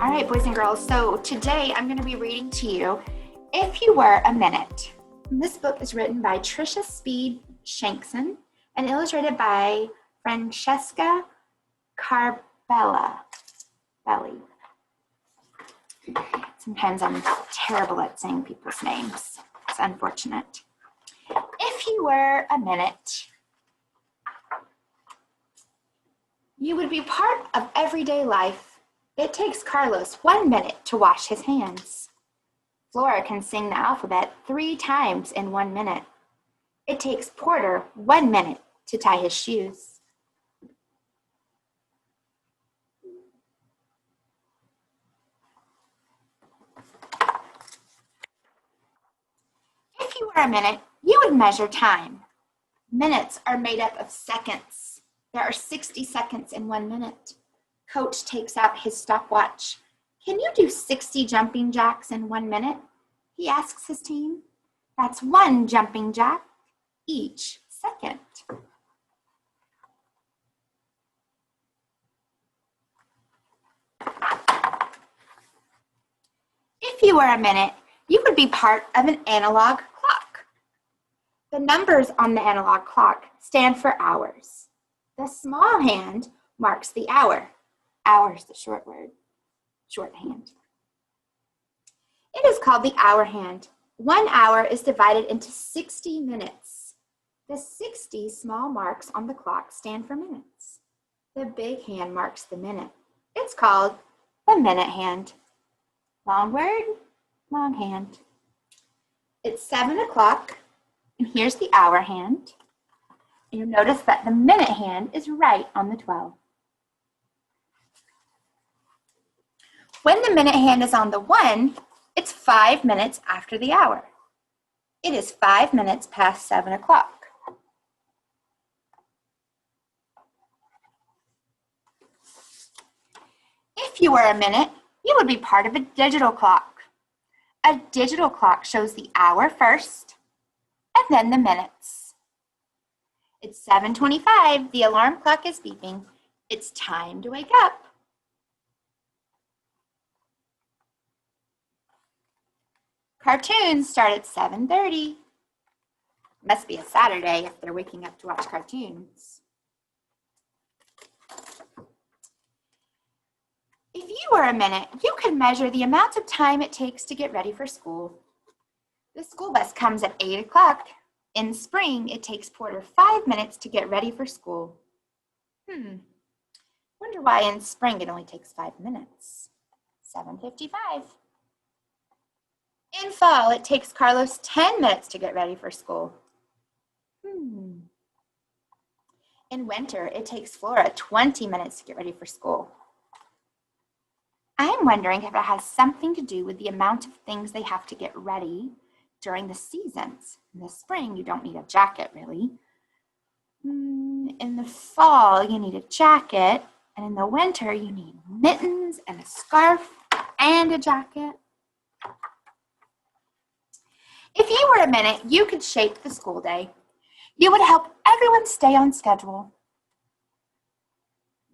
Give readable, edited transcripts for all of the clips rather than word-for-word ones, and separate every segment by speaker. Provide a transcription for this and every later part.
Speaker 1: All right, boys and girls, so today I'm going to be reading to you If You Were a Minute. This book is written by Tricia Speed Shankson and illustrated by Francesca Carbella. Sometimes I'm terrible at saying people's names. It's unfortunate. If you were a minute, you would be part of everyday life. It takes Carlos 1 minute to wash his hands. Flora can sing the alphabet 3 times in 1 minute. It takes Porter 1 minute to tie his shoes. If you were a minute, you would measure time. Minutes are made up of seconds. There are 60 seconds in 1 minute. Coach takes out his stopwatch. Can you do 60 jumping jacks in 1 minute? He asks his team. That's 1 jumping jack each second. If you were a minute, you would be part of an analog clock. The numbers on the analog clock stand for hours. The small hand marks the hour. Hour is the short word, shorthand. It is called the hour hand. 1 hour is divided into 60 minutes. The 60 small marks on the clock stand for minutes. The big hand marks the minute. It's called the minute hand. Long word, long hand. It's 7 o'clock, and here's the hour hand. And you'll notice that the minute hand is right on the 12. When the minute hand is on the 1, it's 5 minutes after the hour. It is 5 minutes past 7 o'clock. If you were a minute, you would be part of a digital clock. A digital clock shows the hour first, and then the minutes. It's 7:25. The alarm clock is beeping. It's time to wake up. Cartoons start at 7:30. Must be a Saturday if they're waking up to watch cartoons. If you were a minute, you could measure the amount of time it takes to get ready for school. The school bus comes at 8 o'clock. In spring, it takes Porter 5 minutes to get ready for school. Wonder why in spring it only takes 5 minutes. 7:55. In fall, it takes Carlos 10 minutes to get ready for school. In winter, it takes Flora 20 minutes to get ready for school. I'm wondering if it has something to do with the amount of things they have to get ready during the seasons. In the spring, you don't need a jacket, really. In the fall, you need a jacket. And in the winter, you need mittens and a scarf and a jacket. If you were a minute, you could shape the school day. You would help everyone stay on schedule.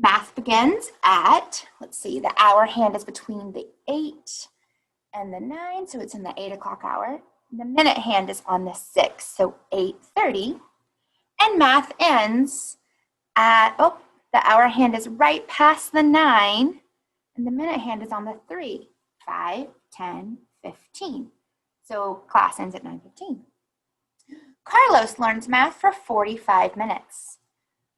Speaker 1: Math begins at, the hour hand is between the 8 and the 9, so it's in the 8 o'clock hour. The minute hand is on the 6, so 8:30. And math ends at, the hour hand is right past the 9, and the minute hand is on the 3, 5, 10, 15. So class ends at 9:15. Carlos learns math for 45 minutes.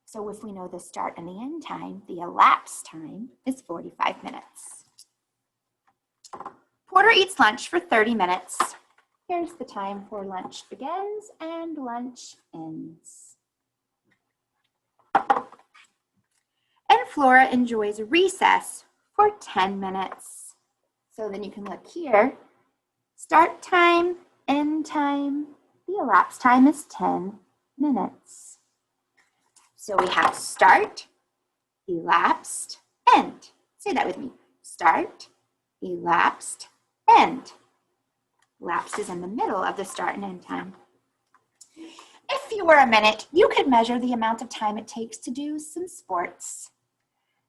Speaker 1: So if we know the start and the end time, the elapsed time is 45 minutes. Porter eats lunch for 30 minutes. Here's the time for lunch begins and lunch ends. And Flora enjoys recess for 10 minutes. So then you can look here. Start time, end time, the elapsed time is 10 minutes. So we have start, elapsed, end. Say that with me. Start, elapsed, end. Elapsed is in the middle of the start and end time. If you were a minute, you could measure the amount of time it takes to do some sports.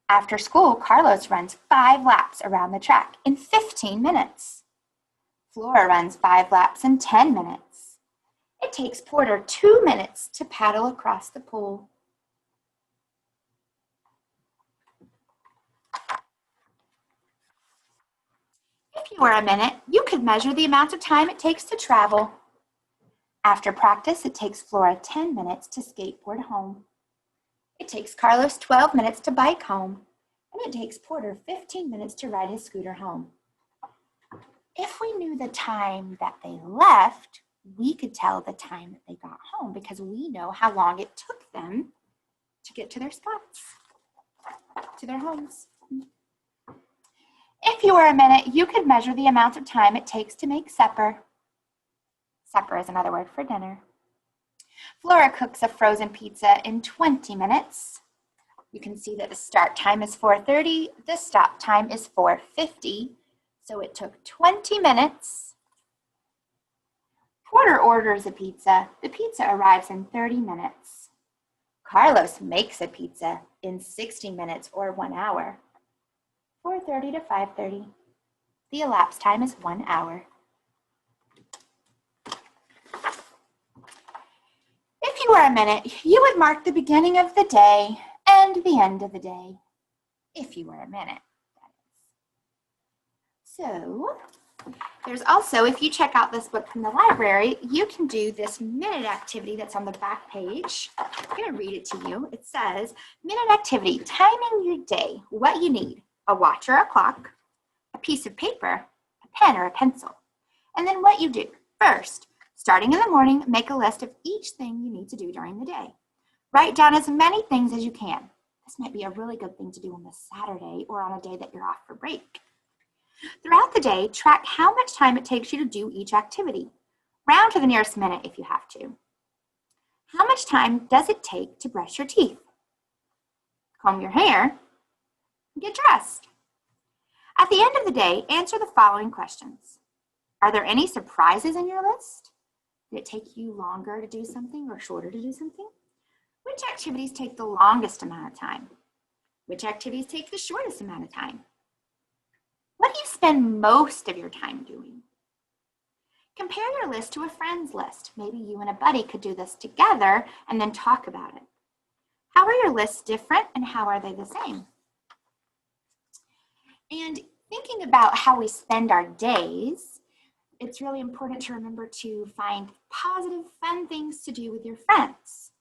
Speaker 1: After school, Carlos runs 5 laps around the track in 15 minutes. Flora runs 5 laps in 10 minutes. It takes Porter 2 minutes to paddle across the pool. If you were a minute, you could measure the amount of time it takes to travel. After practice, it takes Flora 10 minutes to skateboard home. It takes Carlos 12 minutes to bike home, and it takes Porter 15 minutes to ride his scooter home. If we knew the time that they left, we could tell the time that they got home because we know how long it took them to get to their spots, to their homes. If you were a minute, you could measure the amount of time it takes to make supper. Supper is another word for dinner. Flora cooks a frozen pizza in 20 minutes. You can see that the start time is 4:30, the stop time is 4:50, so it took 20 minutes. Porter orders a pizza. The pizza arrives in 30 minutes. Carlos makes a pizza in 60 minutes or 1 hour. 4:30 to 5:30. The elapsed time is 1 hour. If you were a minute, you would mark the beginning of the day and the end of the day. If you were a minute, that is. So, there's also, if you check out this book from the library, you can do this minute activity that's on the back page. I'm going to read it to you. It says, minute activity, timing your day, what you need, a watch or a clock, a piece of paper, a pen or a pencil, and then what you do. First, starting in the morning, make a list of each thing you need to do during the day. Write down as many things as you can. This might be a really good thing to do on a Saturday or on a day that you're off for break. Throughout the day, track how much time it takes you to do each activity. Round to the nearest minute if you have to. How much time does it take to brush your teeth, comb your hair, and get dressed? At the end of the day, answer the following questions. Are there any surprises in your list? Did it take you longer to do something or shorter to do something? Which activities take the longest amount of time? Which activities take the shortest amount of time? What do you spend most of your time doing? Compare your list to a friend's list. Maybe you and a buddy could do this together and then talk about it. How are your lists different and how are they the same? And thinking about how we spend our days, it's really important to remember to find positive, fun things to do with your friends.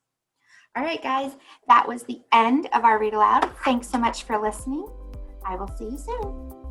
Speaker 1: All right, guys, that was the end of our read aloud. Thanks so much for listening. I will see you soon.